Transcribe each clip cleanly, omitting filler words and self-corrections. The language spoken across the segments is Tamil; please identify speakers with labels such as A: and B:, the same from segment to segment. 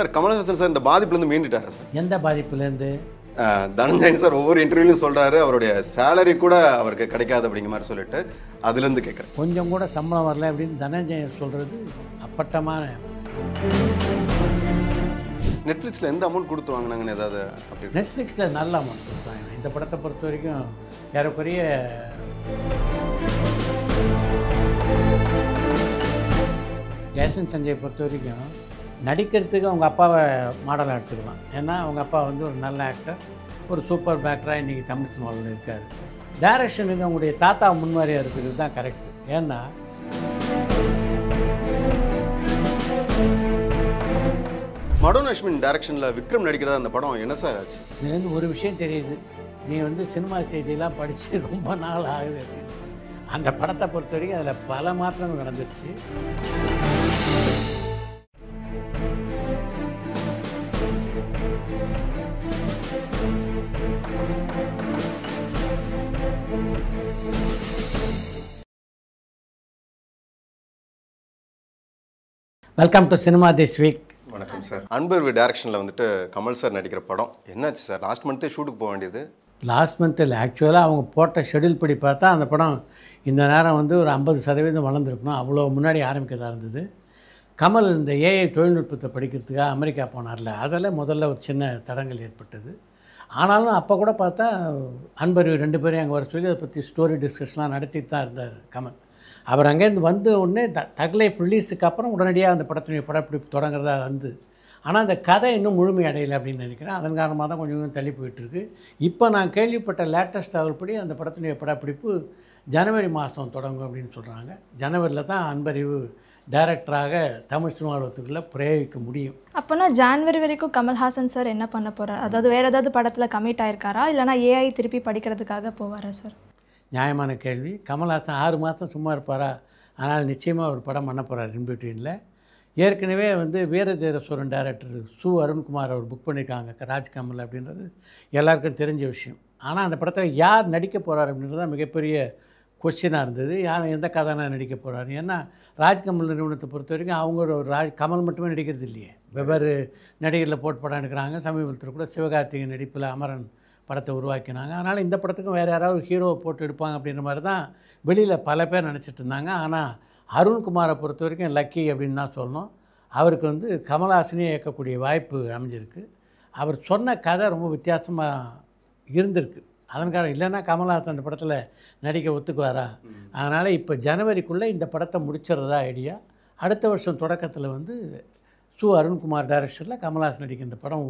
A: சார் கமல்ஹாசன் சார் இந்த பாதிப்புலேருந்து மீண்டுட்டாரா சார்?
B: எந்த பாதிப்புலேருந்து?
A: தனஞ்சயன் சார் ஒவ்வொரு இன்டர்வியூலையும் சொல்கிறாரு அவருடைய சேலரி கூட அவருக்கு கிடைக்காது அப்படிங்கிற மாதிரி சொல்லிட்டு அதுலேருந்து கேட்குறேன்.
B: கொஞ்சம் கூட சம்பளம் வரல அப்படின்னு தனஞ்சயன் சொல்கிறது அப்பட்டமான.
A: நெட்ஃப்ளிக்ஸில் எந்த அமௌண்ட் கொடுத்து வாங்கினாங்கன்னு ஏதாவது அப்படி?
B: நெட்ஃப்ளிக்ஸில் நல்ல அமௌண்ட் கொடுத்தாங்க. இந்த படத்தை பொறுத்த வரைக்கும் ஏறக்குறைய ஜேசன் சஞ்சய் பொறுத்த வரைக்கும் நடிக்கிறதுக்கு அவங்க அப்பாவை மாடலாக எடுத்துக்கலாம். ஏன்னா அவங்க அப்பா வந்து ஒரு நல்ல ஆக்டர், ஒரு சூப்பர் பேக்டராக இன்றைக்கி தமிழ் சினிமாவில் இருக்கார். டைரக்ஷனுக்கு அவங்களுடைய தாத்தா முன்மாதிரியாக இருக்கிறது தான் கரெக்டு. ஏன்னா
A: மடோன் அஸ்வின் டைரக்ஷனில் விக்ரம் நடிக்கிறதா அந்த படம் என்ன சார் ஆச்சு?
B: இதுலேருந்து ஒரு விஷயம் தெரியுது, நீ வந்து சினிமா செய்தியெல்லாம் படித்து ரொம்ப நாள் ஆகுது அப்படின்னு. அந்த படத்தை பொறுத்த வரைக்கும் அதில் பல மாற்றங்கள் நடந்துருச்சு. Welcome to cinema this week.
A: வணக்கம் சார். அன்பர் டைரக்ஷனில் வந்துட்டு கமல் சார் நடிக்கிற படம் என்னாச்சு சார்? லாஸ்ட் மந்த்தே ஷூட்டுக்கு போக வேண்டியது.
B: லாஸ்ட் மந்த்தில் ஆக்சுவலாக அவங்க போட்ட ஷெடியூல் படி பார்த்தா அந்த படம் இந்த நேரம் வந்து ஒரு 50% வளர்ந்துருக்கணும். அவ்வளோ முன்னாடி ஆரம்பிக்கிறதா இருந்தது. கமல் இந்த ஏஐ தொழில்நுட்பத்தை படிக்கிறதுக்காக அமெரிக்கா போனார்ல, அதில் முதல்ல ஒரு சின்ன தடங்கள் ஏற்பட்டது. ஆனாலும் அப்போ கூட பார்த்தா அன்பர் 2 பேரையும் அங்கே வர சொல்லி அதை பற்றி ஸ்டோரி டிஸ்கஷன்லாம் நடத்திட்டு தான் இருந்தார் கமல். அவர் அங்கேருந்து வந்து உடனே தக்லைஃப் ரிலீஸுக்கு அப்புறம் உடனடியாக அந்த படத்துடைய படப்பிடிப்பு தொடங்குறதா வந்து. ஆனால் அந்த கதை இன்னும் முழுமை அடையலை அப்படின்னு நினைக்கிறேன். அதன் காரணமாக தான் கொஞ்சம் கொஞ்சம் தள்ளி போயிட்டுருக்கு. இப்போ நான் கேள்விப்பட்ட லேட்டஸ்ட் தகவல்படி அந்த படத்துடைய படப்பிடிப்பு ஜனவரி மாதம் தொடங்கும் அப்படின்னு சொல்கிறாங்க. ஜனவரியில் தான் அன்பறிவு டைரக்டராக தமிழ் சினிமாவுக்குள்ளே பிரயோகிக்க முடியும்.
C: அப்போனா ஜான்வரி வரைக்கும் கமல்ஹாசன் சார் என்ன பண்ண போகிறார்? அதாவது வேறு ஏதாவது படத்தில் கமிட் ஆயிருக்காரா, இல்லைனா ஏஐ திருப்பி படிக்கிறதுக்காக போவாரா சார்?
B: நியாயமான கேள்வி. கமல்ஹாசன் 6 மாதம் சும்மா இருப்பாரா? ஆனால் நிச்சயமாக ஒரு படம் பண்ண போகிறார் இன்பிட்வீனில். ஏற்கனவே வந்து வீரதீரஸ்வரன் டைரக்டர் சு அருண்குமார் அவர் புக் பண்ணியிருக்காங்க ராஜ்கமல் அப்படின்றது எல்லாருக்கும் தெரிஞ்ச விஷயம். ஆனால் அந்த படத்தில் யார் நடிக்க போகிறார் அப்படின்றது தான் மிகப்பெரிய கொஸ்டினாக இருந்தது. யார் எந்த கதாநாயகன் நடிக்க போகிறாரு? ஏன்னா ராஜ்கமல் நிறுவனத்தை பொறுத்த வரைக்கும் அவங்க ஒரு கமல் மட்டுமே நடிக்கிறது இல்லையே, வெவ்வேறு நடிகரில் போட்டு படம் எடுக்கிறாங்க. சமீபத்தில் கூட சிவகார்த்திகேயன் நடிப்பில் அமரன் படத்தை உருவாக்கினாங்க. அதனால் இந்த படத்துக்கும் வேறு யாராவது ஹீரோவை போட்டு எடுப்பாங்க அப்படின்ற மாதிரி தான் வெளியில் பல பேர் நினச்சிட்டு இருந்தாங்க. ஆனால் அருண்குமாரை பொறுத்த வரைக்கும் லக்கி அப்படின்னு தான் சொல்லணும். அவருக்கு வந்து கமல்ஹாசனே இயக்கக்கூடிய வாய்ப்பு அமைஞ்சிருக்கு. அவர் சொன்ன கதை ரொம்ப வித்தியாசமாக இருந்திருக்கு. அதன் காரணம் இல்லைன்னா கமல்ஹாசன் அந்த படத்தில் நடிக்க ஒத்துக்குவாரா? அதனால் இப்போ ஜனவரிக்குள்ளே இந்த படத்தை முடிச்சிடுறதா ஐடியா. அடுத்த வருஷம் தொடக்கத்தில் வந்து சு அருண்குமார் டைரக்ஷனில் கமல்ஹாசன் நடிக்கிற இந்த படம்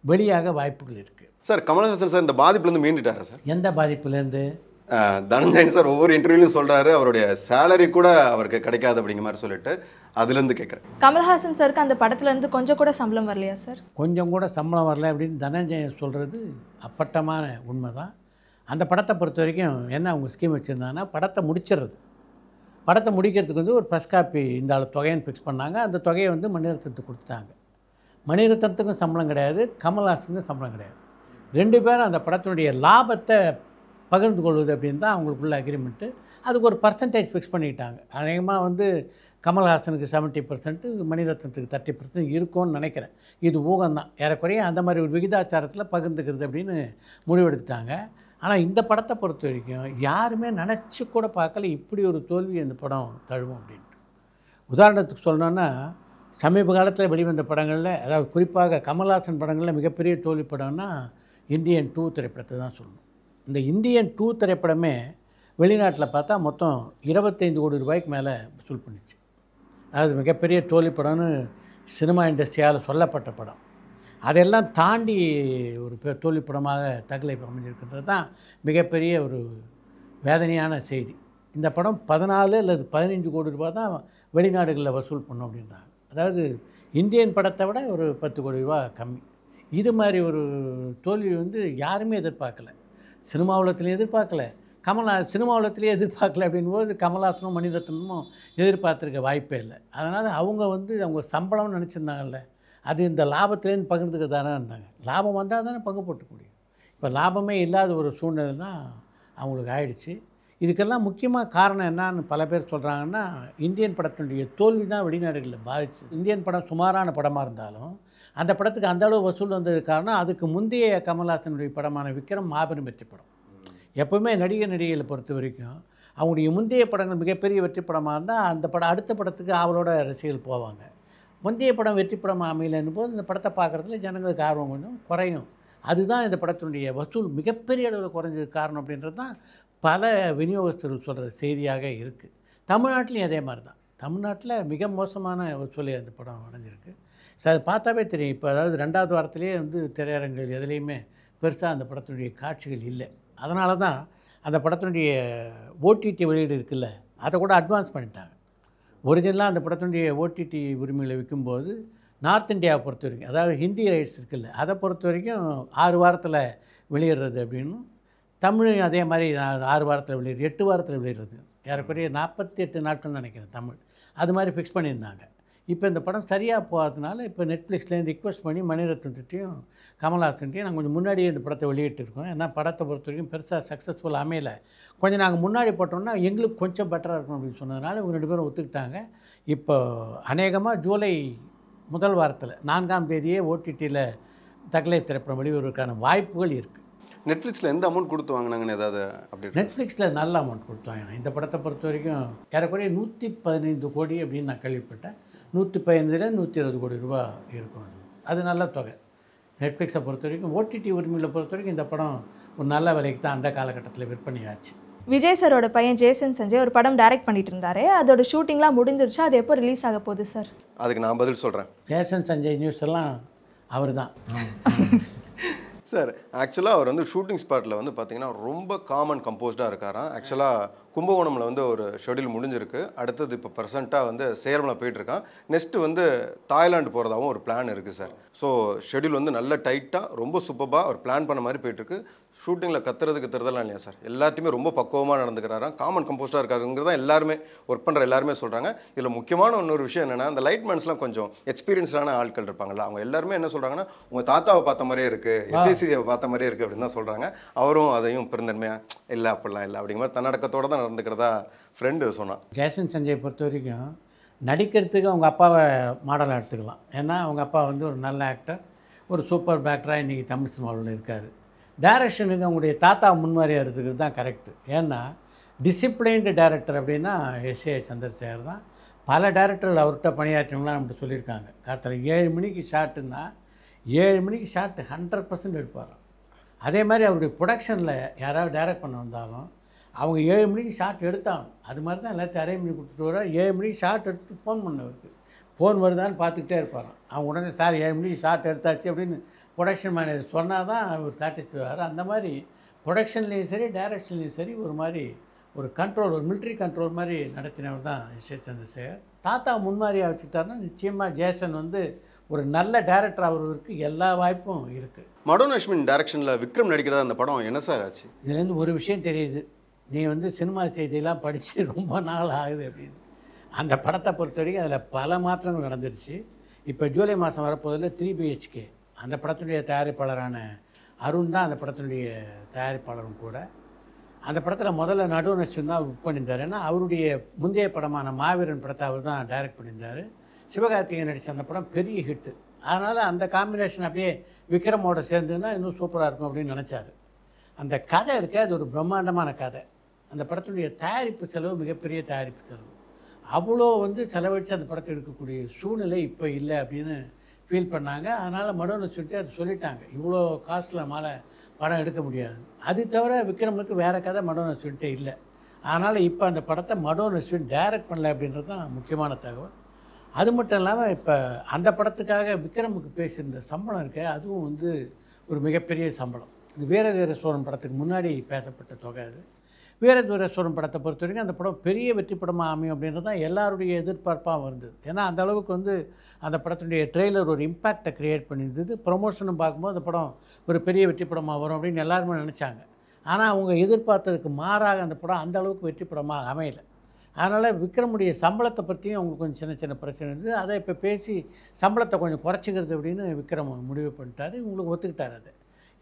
B: வெளியாக வாய்ப்புகள் இருக்குது.
A: சார் கமல்ஹாசன் சார் இந்த பாதிப்புலேருந்து மீண்டுட்டாரா சார்?
B: எந்த பாதிப்புலேருந்து?
A: தனஞ்சயன் சார் ஒவ்வொரு இன்டர்வியூலையும் சொல்கிறாரு அவருடைய சேலரி கூட அவருக்கு கிடைக்காது அப்படிங்கிற மாதிரி சொல்லிட்டு அதுலேருந்து கேட்குறேன்.
C: கமல்ஹாசன் சாருக்கு அந்த படத்துலேருந்து கொஞ்சம் கூட சம்பளம் வரலையா சார்?
B: கொஞ்சம் கூட சம்பளம் வரல அப்படின்னு தனஞ்சயன் சொல்கிறது அப்பட்டமான உண்மை தான். அந்த படத்தை பொறுத்த வரைக்கும் என்ன அவங்க ஸ்கீம் வச்சுருந்தாங்கன்னா படத்தை முடிச்சிடுறது. படத்தை முடிக்கிறதுக்கு வந்து ஒரு ஃபஸ்ட் காப்பி இந்த ஆள் தொகைன்னு ஃபிக்ஸ் பண்ணாங்க. அந்த தொகையை வந்து மணிரத்னத்துக்கு கொடுத்துட்டாங்க. மணிரத்னத்துக்கும் சம்பளம் கிடையாது, கமல்ஹாசனுக்கும் சம்பளம் கிடையாது. 2 பேரும் அந்த படத்தினுடைய லாபத்தை பகிர்ந்து கொள்வது அப்படின்னு தான் அவங்களுக்குள்ள அக்ரிமெண்ட்டு. அதுக்கு ஒரு பர்சன்டேஜ் ஃபிக்ஸ் பண்ணிக்கிட்டாங்க. அநேகமாக வந்து கமல்ஹாசனுக்கு 70%, மணிரத்னத்துக்கு 30% இருக்கும்னு நினைக்கிறேன். இது ஊகம்தான். ஏறக்குறைய அந்த மாதிரி ஒரு விகிதாச்சாரத்தில் பகிர்ந்துக்கிறது அப்படின்னு முடிவெடுத்துட்டாங்க. ஆனால் இந்த படத்தை பொறுத்த வரைக்கும் யாருமே நினச்சி கூட பார்க்கல இப்படி ஒரு தோல்வி அந்த படம் தழுவும் அப்படின்ட்டு. உதாரணத்துக்கு சொல்லணுன்னா சமீப காலத்தில் வெளிவந்த படங்களில், அதாவது குறிப்பாக கமல்ஹாசன் படங்களில் மிகப்பெரிய தோல்வி படம்னா இந்தியன் 2 திரைப்படத்தை தான் சொல்லணும். இந்த இந்தியன் 2 திரைப்படமே வெளிநாட்டில் பார்த்தா மொத்தம் 25 கோடி ரூபாய்க்கு மேலே வசூல் பண்ணிச்சு. அதாவது மிகப்பெரிய தோல்வி படம்னு சினிமா இண்டஸ்ட்ரியால் சொல்லப்பட்ட படம். அதெல்லாம் தாண்டி ஒரு தோல்வி படமாக தக்லைஃப் அமைஞ்சிருக்கின்றது தான் மிகப்பெரிய ஒரு வேதனையான செய்தி. இந்த படம் 14 அல்லது 15 கோடி ரூபாய் தான் வெளிநாடுகளில் வசூல் பண்ணோம் அப்படின்றாங்க. அதாவது இந்தியன் படத்தை விட ஒரு 10 கோடி ரூபா கம்மி. இது மாதிரி ஒரு தோல்வி வந்து யாருமே எதிர்பார்க்கல. சினிமா உலகத்துலேயும் எதிர்பார்க்கல, சினிமா உலகத்துலேயே எதிர்பார்க்கல. அப்படின்போது கமல்ஹாசனும் மணிரத்னமும் எதிர்பார்த்துருக்க வாய்ப்பே இல்லை. அதனால் அவங்க சம்பளம்னு நினச்சிருந்தாங்கல்ல, அது இந்த லாபத்துலேருந்து பகிர்ந்துக்க தானே இருந்தாங்க. லாபம் வந்தால் தானே பங்கு போட்டுக்க முடியும். இப்போ லாபமே இல்லாத ஒரு சூழ்நிலை தான் அவங்களுக்கு ஆயிடுச்சு. இதுக்கெல்லாம் முக்கியமாக காரணம் என்னான்னு பல பேர் சொல்கிறாங்கன்னா, இந்தியன் படத்தினுடைய தோல்வி தான் வெளிநாடுகளில் பாதிச்சு. இந்தியன் படம் சுமாரான படமாக இருந்தாலும் அந்த படத்துக்கு அந்த அளவு வசூல் வந்தது காரணம் அதுக்கு முந்தைய கமல்ஹாசனுடைய படமான விக்ரம் மாபெரும் வெற்றி படம். எப்போவுமே நடிகைகளை பொறுத்த வரைக்கும் அவங்களுடைய முந்தைய படங்கள் மிகப்பெரிய வெற்றி படமாக இருந்தால் அந்த படம் அடுத்த படத்துக்கு அவளோட ரசிகர்கள் போவாங்க. முந்தைய படம் வெற்றி படமாக அமையலன்னும் போது இந்த படத்தை பார்க்குறதுல ஜனங்களுக்கு ஆர்வம் கொஞ்சம் குறையும். அதுதான் இந்த படத்தினுடைய வசூல் மிகப்பெரிய அளவில் குறைஞ்சதுக்கு காரணம் அப்படின்றது தான் பல விநியோகஸ்தர்கள் சொல்கிற செய்தியாக இருக்குது. தமிழ்நாட்டிலையும் அதே மாதிரி தான். தமிழ்நாட்டில் மிக மோசமான வசூலை அந்த படம் அடைஞ்சிருக்கு. அது பார்த்தாவே தெரியும். இப்போ அதாவது 2வது வாரத்திலேயே வந்து திரையரங்குகள் எதுலேயுமே பெருசாக அந்த படத்தினுடைய காட்சிகள் இல்லை. அதனால தான் அந்த படத்தினுடைய ஓடிடி வெளியீடு இருக்குல்ல, அதை கூட அட்வான்ஸ் பண்ணிட்டாங்க. ஒரிஜினலாக அந்த படத்தினுடைய ஓடிடி உரிமைகளை விற்கும்போது நார்த் இந்தியாவை பொறுத்த வரைக்கும், அதாவது ஹிந்தி ரைட்ஸ் இருக்குல்ல, அதை பொறுத்த வரைக்கும் 6 வாரத்தில் வெளியிடுறது அப்படின்னு, தமிழையும் அதே மாதிரி 6 வாரத்தில் வெளியிடுறது, 8 வாரத்தில் வெளியிடுறது, ஏறக்குறைய 48 நாட்கள்னு நினைக்கிறேன் தமிழ். அது மாதிரி ஃபிக்ஸ் பண்ணியிருந்தாங்க. இப்போ இந்த படம் சரியாக போகாதனால இப்போ நெட்ஃப்ளிக்ஸ்லேருந்து ரிக்வெஸ்ட் பண்ணி மணிரத்னத்திட்டையும் கமல்ஹாசன்ட்டையும் நாங்கள் கொஞ்சம் முன்னாடியே இந்த படத்தை வெளியிட்டிருக்கோம். ஏன்னா படத்தை பொறுத்த வரைக்கும் பெருசாக சக்ஸஸ்ஃபுல் அமையலை. கொஞ்சம் நாங்கள் முன்னாடி போட்டோம்னா எங்களுக்கு கொஞ்சம் பெட்டராக இருக்கும் அப்படின்னு சொன்னதுனால இவங்க 2 பேரும் ஒத்துக்கிட்டாங்க. இப்போ அநேகமாக ஜூலை 1 வாரத்தில் 4ஆம் தேதியே ஓடிடியில் தகலை திரைப்படம் வெளிவருவதற்கான வாய்ப்புகள் இருக்குது.
A: நெட்ஃப்ளிக்ஸில் எந்த அமௌண்ட் கொடுத்து வாங்கினாங்கன்னு ஏதாவது அப்படி?
B: நெட்ஃப்ளிக்ஸில் நல்ல அமௌண்ட் கொடுத்தாங்க. இந்த படத்தை பொறுத்த வரைக்கும் ஏறக்குறைய 115 கோடி அப்படின்னு நான் கேள்விப்பட்டேன். 115 120 கோடி ரூபா இருக்கும். அது நல்ல தொகை. நெட்ஃப்ளிக்ஸை பொறுத்த வரைக்கும், ஓடிடி உரிமையில் பொறுத்த வரைக்கும் இந்த படம் ஒரு நல்ல விலைக்கு தான் அந்த காலகட்டத்தில் விற்பனையாச்சு.
C: விஜய் சாரோட பையன் ஜேசன் சஞ்சய் ஒரு படம் டைரக்ட் பண்ணிட்டு இருந்தாரு. அதோட ஷூட்டிங்லாம் முடிஞ்சிருச்சு. அது எப்போ ரிலீஸ் ஆக போகுது சார்?
A: அதுக்கு நான் பதில் சொல்கிறேன்.
B: ஜேசன் சஞ்சய் நியூஸ் எல்லாம் அவர் தான்
A: சார். ஆக்சுவலாக அவர் வந்து ஷூட்டிங் ஸ்பாட்டில் வந்து பார்த்தீங்கன்னா ரொம்ப காமன் கம்போஸ்டாக இருக்காராம். ஆக்சுவலாக கும்பகோணமில் வந்து ஒரு ஷெடியூல் முடிஞ்சிருக்கு. அடுத்தது இப்போ ப்ரெசென்ட்டாக வந்து சேலமில் போயிட்டுருக்கான். நெக்ஸ்ட்டு வந்து தாய்லாந்து போகிறதாகவும் ஒரு பிளான் இருக்குது சார். ஸோ ஷெடியூல் வந்து நல்ல டைட்டாக ரொம்ப சூப்பராக அவர் பிளான் பண்ண மாதிரி போயிட்டுருக்கு. ஷூட்டிங்கில் கத்துறதெல்லாம் இல்லையா சார், எல்லாத்தையுமே ரொம்ப பக்குவமாக நடந்துக்கிறாராம். காமன் கம்போஸ்டாக இருக்காருங்கிறது தான் எல்லாருமே ஒர்க் பண்ணுற எல்லாருமே சொல்கிறாங்க. இதில் முக்கியமான இன்னொரு விஷயம் என்னென்னா, இந்த லைட்மேன்ஸ்லாம் கொஞ்சம் எக்ஸ்பீரியன்ஸ்டான ஆட்கள் இருப்பாங்கல்ல, அவங்க எல்லாருமே என்ன சொல்கிறாங்கன்னா, உங்கள் தாத்தாவை பார்த்த மாதிரியே இருக்குது, எஸ்எஸ்சியை பார்த்த மாதிரியே இருக்குது அப்படின்னு தான் சொல்கிறாங்க. அவரும் அதையும் பெருந்தன்மையாக இல்லை அப்படிலாம் இல்லை அப்படிங்கிற மாதிரி தன்னடக்கத்தோடு தான் நடந்துக்கிறதா ஃப்ரெண்டு சொன்னான்.
B: ஜேசன் சஞ்சயை பொறுத்த வரைக்கும் நடிக்கிறதுக்கு அவங்க அப்பாவை மாடலாக எடுத்துக்கலாம். ஏன்னா அவங்க அப்பா வந்து ஒரு நல்ல ஆக்டர், ஒரு சூப்பர் ஆக்டராக இன்றைக்கி தமிழ் சினிமாவில் இருக்கார். டைரக்ஷனுக்கு அவங்களுடைய தாத்தா முன்மாதிரியாக இருக்கிறது தான் கரெக்டு. ஏன்னா டிசிப்ளைன்டு டைரக்டர் அப்படின்னா எஸ்.ஏ. சந்திரசேகர் தான். பல டைரக்டர்கள் அவர்கிட்ட பணியாற்றவங்களாம் நம்மகிட்ட சொல்லியிருக்காங்க. காலத்தில் 7 மணிக்கு ஷாட்டுன்னா 7 மணிக்கு ஷாட்டு 100% எடுப்பார். அதே மாதிரி அவருடைய ப்ரொடக்ஷனில் யாராவது டைரக்ட் பண்ண வந்தாலும் அவங்க 7 மணிக்கு ஷாட் எடுத்தாலும் அது மாதிரி தான் எல்லாத்தையும் அரேஞ்ச் பண்ணி கொடுத்துட்டு வர. 7 மணிக்கு ஷாட் எடுத்துகிட்டு ஃபோன் பண்ணவருக்கு ஃபோன் வருதான்னு பார்த்துக்கிட்டே இருப்பாராம். அவங்க உடனே சார் 7 மணிக்கு ஷாட் எடுத்தாச்சு அப்படின்னு ப்ரொடக்ஷன் மேனேஜர் சொன்னால் தான் அவர் சாட்டிஸ்ஃபை ஆகிறார். அந்த மாதிரி ப்ரொடக்ஷன்லேயும் சரி டைரக்ஷன்லேயும் சரி ஒரு மாதிரி ஒரு கண்ட்ரோல், ஒரு மிலிட்ரி கண்ட்ரோல் மாதிரி நடத்தினவர் தான் எஸ்.ஏ. சந்திரசேகர். தாத்தா முன்மாதிரியாக வச்சுக்கிட்டாருன்னா நிச்சயமாக ஜேசன் வந்து ஒரு நல்ல டைரக்டர் அவருக்கு எல்லா வாய்ப்பும் இருக்குது.
A: மடோன் அஸ்வின் டைரக்ஷனில் விக்ரம் நடிக்கிறதா அந்த படம் என்ன சார் ஆச்சு?
B: இதுலேருந்து ஒரு விஷயம் தெரியுது, நீ வந்து சினிமா செய்தியெல்லாம் படித்து ரொம்ப நாள் ஆகுது அப்படின்னு. அந்த படத்தை பொறுத்த வரைக்கும் அதில் பல மாற்றங்கள் நடந்துருச்சு. இப்போ ஜூலை மாதம் வரப்போதில் 3 BHK அந்த படத்துடைய தயாரிப்பாளரான அருண் தான் அந்த படத்தினுடைய தயாரிப்பாளரும் கூட. அந்த படத்தில் முதல்ல நடுவண் அஸ்வின் தான் புக் பண்ணியிருந்தார். ஏன்னா அவருடைய முந்தைய படமான மாவீரன் படத்தை அவர் தான் டைரக்ட் பண்ணியிருந்தார். சிவகார்த்திகேயன் நடித்த அந்த படம் பெரிய ஹிட்டு. அதனால் அந்த காம்பினேஷன் அப்படியே விக்ரமோட சேர்ந்துன்னா இன்னும் சூப்பராக இருக்கும் அப்படின்னு நினச்சார். அந்த கதை இருக்கே, அது ஒரு பிரம்மாண்டமான கதை. அந்த படத்துடைய தயாரிப்பு செலவு மிகப்பெரிய தயாரிப்பு செலவு. அவ்வளோ வந்து செலவழித்து அந்த படத்தை எடுக்கக்கூடிய சூழ்நிலை இப்போ இல்லை அப்படின்னு ஃபீல் பண்ணாங்க. அதனால் மடோன் அஸ்வின்ட்டு அது சொல்லிட்டாங்க, இவ்வளோ காஸ்ட்டில் மேலே படம் எடுக்க முடியாது. அது தவிர விக்ரமுக்கு வேறு கதை மடோன் அஸ்வின்ட்டே இல்லை. அதனால் இப்போ அந்த படத்தை மடோன் அஸ்வின் டைரக்ட் பண்ணல அப்படின்றது தான் முக்கியமான தகவல். அது மட்டும் இல்லாமல் இப்போ அந்த படத்துக்காக விக்ரமுக்கு பேசியிருந்த சம்பளம் இருக்க, அதுவும் வந்து ஒரு மிகப்பெரிய சம்பளம். இது வீரதீர சோழன் படத்துக்கு முன்னாடி பேசப்பட்ட தொகை. அது வீரதீர சோழன் படத்தை பொறுத்த வரைக்கும் அந்த படம் பெரிய வெற்றி படமாக அமையும் அப்படின்றது தான் எல்லாருடைய எதிர்பார்ப்பாக இருந்தது. ஏன்னா அந்த அளவுக்கு வந்து அந்த படத்துடைய ட்ரெய்லர் ஒரு இம்பேக்டை க்ரியேட் பண்ணியிருந்தது. ப்ரொமோஷனும் பார்க்கும்போது அந்த படம் ஒரு பெரிய வெற்றி படமாக வரும் அப்படின்னு எல்லாருமே நினச்சாங்க. ஆனால் அவங்க எதிர்பார்த்ததுக்கு மாறாக அந்த படம் அந்த அளவுக்கு வெற்றி படமாக அமையலை. அதனால் விக்ரமுடைய சம்பளத்தை பற்றியும் அவங்களுக்கு கொஞ்சம் சின்ன சின்ன பிரச்சனை இருந்தது. அதை இப்போ பேசி சம்பளத்தை கொஞ்சம் குறைச்சிக்கிறது அப்படின்னு விக்ரம் முடிவு பண்ணிட்டார். இவங்களுக்கு ஒத்துக்கிட்டார். அதை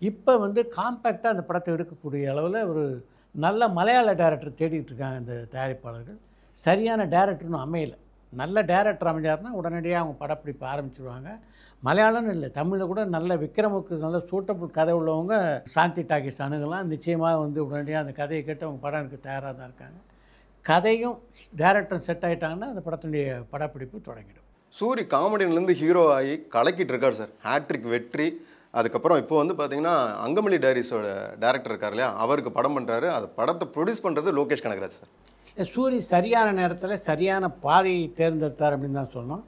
B: இப்போ வந்து காம்பேக்டாக அந்த படத்தை எடுக்கக்கூடிய அளவில் ஒரு நல்ல மலையாள டைரக்டர் தேடிட்டு இருக்காங்க இந்த தயாரிப்பாளர்கள். சரியான டைரக்டர்னு அமையலை. நல்ல டைரக்டர் அமைஞ்சாருன்னா உடனடியாக அவங்க படப்பிடிப்பு ஆரம்பிச்சிருவாங்க. மலையாளம்னு இல்லை, தமிழில் கூட நல்ல விக்ரமுக்கு நல்ல சூட்டபுள் கதை உள்ளவங்க சாந்தி டாக்கீஸ் அணுகலாம். நிச்சயமாக வந்து உடனடியாக அந்த கதையை கேட்டு அவங்க படம் எடுக்க தயாராக தான் இருக்காங்க. கதையும் டைரக்டரும் செட் ஆகிட்டாங்கன்னா அந்த படத்தினுடைய படப்பிடிப்பு தொடங்கிடும்.
A: சூரி காமெடியிலேருந்து ஹீரோ ஆகி கலக்கிட்டு இருக்கார் சார். ஹேட்ரிக் வெற்றி. அதுக்கப்புறம் இப்போ வந்து பார்த்தீங்கன்னா அங்கமலி டைரிஸோட டேரக்டர் இருக்கார் இல்லையா, அவருக்கு படம் பண்ணுறாரு. அது படத்தை ப்ரொடியூஸ் பண்ணுறது லோகேஷ் கனகராஜ் சார்.
B: சூரி சரியான நேரத்தில் சரியான பாதையை தேர்ந்தெடுத்தார் அப்படின்னு தான் சொன்னோம்.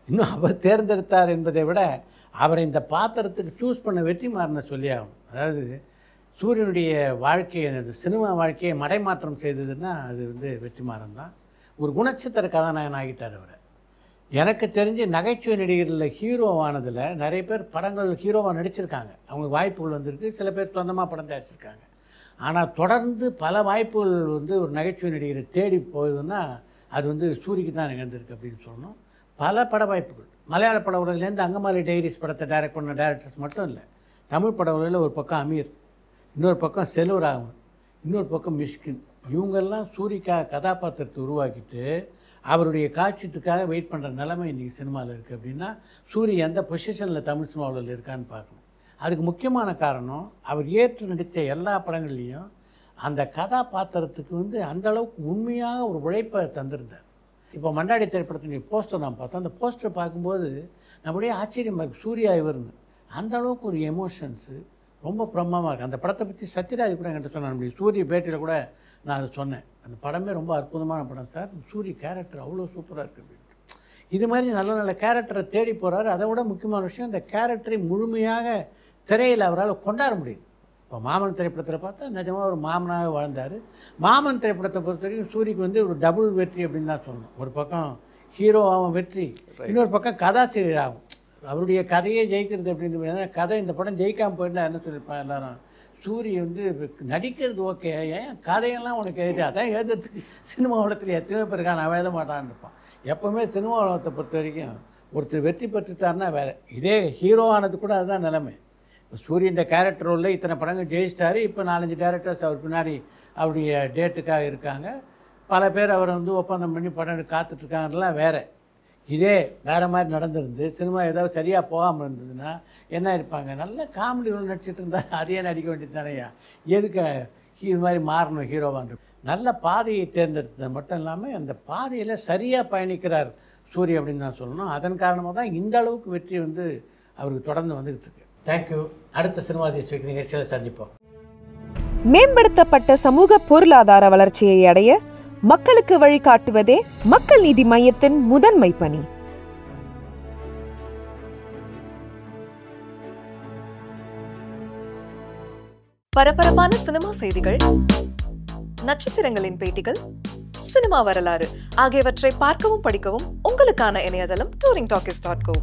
B: இன்னும் அவர் தேர்ந்தெடுத்தார் என்பதை விட அவரை இந்த பாத்திரத்துக்கு சூஸ் பண்ண வெற்றிமாறனை சொல்லி ஆகணும். அதாவது சூரியனுடைய வாழ்க்கையை, சினிமா வாழ்க்கையை மடைமாற்றம் செய்ததுன்னா அது வந்து வெற்றிமாறன் தான். ஒரு குணச்சித்திர கதாநாயகன் ஆகிட்டார் அவர். எனக்கு தெரிஞ்சு நகைச்சுவை நடிகர்களில் ஹீரோவானதில் நிறைய பேர் படங்கள் ஹீரோவாக நடிச்சிருக்காங்க, அவங்களுக்கு வாய்ப்புகள் வந்திருக்கு. சில பேர் சொந்தமாக படம் தயாரிச்சிருக்காங்க. ஆனால் தொடர்ந்து பல வாய்ப்புகள் வந்து ஒரு நகைச்சுவை நடிகரை தேடி போகுதுன்னா அது வந்து சூரிக்கு தான் நிகழ்ந்திருக்கு அப்படின்னு சொல்லணும். பல பட வாய்ப்புகள் மலையாள பட உலகிலேருந்து அங்கமாலி டைரிஸ் படத்தை டைரக்ட் பண்ண டைரக்டர்ஸ் மட்டும் இல்லை, தமிழ் பட உலகில் ஒரு பக்கம் அமீர், இன்னொரு பக்கம் செல்வராகவன், இன்னொரு பக்கம் மிஷ்கின், இவங்கெல்லாம் சூரிக்காக கதாபாத்திரத்தை உருவாக்கிட்டு அவருடைய காட்சியத்துக்காக வெயிட் பண்ணுற நிலைமை இன்றைக்கி சினிமாவில் இருக்குது. அப்படின்னா சூரி எந்த பொசிஷனில் தமிழ் சினிமாவில் இருக்கான்னு பார்க்கணும். அதுக்கு முக்கியமான காரணம் அவர் ஏற்று நடித்த எல்லா படங்கள்லேயும் அந்த கதாபாத்திரத்துக்கு வந்து அந்தளவுக்கு உண்மையாக ஒரு உழைப்பை தந்திருந்தார். இப்போ மண்டாடி திரைப்படத்தினுடைய போஸ்டர் நான் பார்த்தோம். அந்த போஸ்டர் பார்க்கும்போது நம்மளுடைய ஆச்சரியமாக இருக்குது, சூர்யா இவர்னு. அந்தளவுக்கு ஒரு எமோஷன்ஸு ரொம்ப பிரம்மமாக இருக்குது. அந்த படத்தை பற்றி சத்யராஜ் கூட என்கிட்ட சொன்னார். நம்மளுடைய சூரிய பேட்டியில் கூட நான் அதை சொன்னேன். அந்த படமே ரொம்ப அற்புதமான படம் சார், சூரிய கேரக்டர் அவ்வளோ சூப்பராக இருக்குது அப்படின்ட்டு. இது மாதிரி நல்ல நல்ல கேரக்டரை தேடி போகிறாரு. அதை விட முக்கியமான விஷயம், அந்த கேரக்டரை முழுமையாக திரையில் அவரால் கொண்டாட முடியுது. இப்போ மாமன் திரைப்படத்தில் பார்த்தா நிஜமாக ஒரு மாமனாக வாழ்ந்தார். மாமன் திரைப்படத்தை பொறுத்த வரைக்கும் சூரிக்கு வந்து ஒரு டபுள் வெற்றி அப்படின்னு தான் சொல்லணும். ஒரு பக்கம் ஹீரோவாகவும் வெற்றி, இன்னொரு பக்கம் கதாசிரியராகும். அவருடைய கதையே ஜெயிக்கிறது அப்படின்னு கதை இந்த படம் ஜெயிக்காமல் போயிருந்தா என்ன சொல்லியிருப்பான் எல்லாரும், சூரி வந்து நடிக்கிறது ஓகே, ஏன் கதையெல்லாம் உனக்கு எழுதி அதான் எழுதுறதுக்கு சினிமா உலகத்தில் எத்தனையோ பேருக்கான அவன் எழுத மாட்டான்னு இருப்பான். எப்போவுமே சினிமா உலகத்தை பொறுத்த வரைக்கும் ஒருத்தர் வெற்றி பெற்றுட்டாருன்னா வேறு. இதே ஹீரோ ஆனது கூட அதுதான் நிலைமை. சூரிய இந்த கேரக்டர் ரோலில் இத்தனை படங்கள் ஜெயிச்சிட்டாரு. இப்போ 4-5 டேரக்டர்ஸ் அவர் பின்னாடி அவருடைய டேட்டுக்காக இருக்காங்க. பல பேர் அவரை வந்து ஒப்பந்தம் பண்ணி படம் காத்துட்ருக்காங்கலாம் வேறு. இதே வேறு மாதிரி நடந்திருந்து சினிமா ஏதாவது சரியாக போகாமல் இருந்ததுன்னா என்ன இருப்பாங்க, நல்ல காமெடிகள் நடிச்சிட்டு இருந்தால் அதையே நடிக்க வேண்டியது தானையா, எதுக்கு இது மாதிரி மாறணும் ஹீரோவான். நல்ல பாதையை தேர்ந்தெடுத்தது மட்டும் இல்லாமல் அந்த பாதையில் சரியாக பயணிக்கிறார் சூரிய அப்படின்னு தான் சொல்லணும். அதன் காரணமாக தான் இந்த அளவுக்கு வெற்றி வந்து அவருக்கு தொடர்ந்து வந்துக்கிட்டு இருக்கு. தேங்க்யூ. அடுத்த சினிமா தேஸ் வீக் நிகழ்ச்சியில் சந்திப்போம்.
D: மேம்படுத்தப்பட்ட சமூக பொருளாதார வளர்ச்சியை அடைய மக்களுக்கு வழிகாட்டுவதே மக்கள் நீதி மையத்தின் முதன்மை பணி.
E: பரபரப்பான சினிமா செய்திகள், நட்சத்திரங்களின் பேட்டிகள், சினிமா வரலாறு ஆகியவற்றை பார்க்கவும் படிக்கவும் உங்களுக்கான இணையதளம் touringtalkies.co.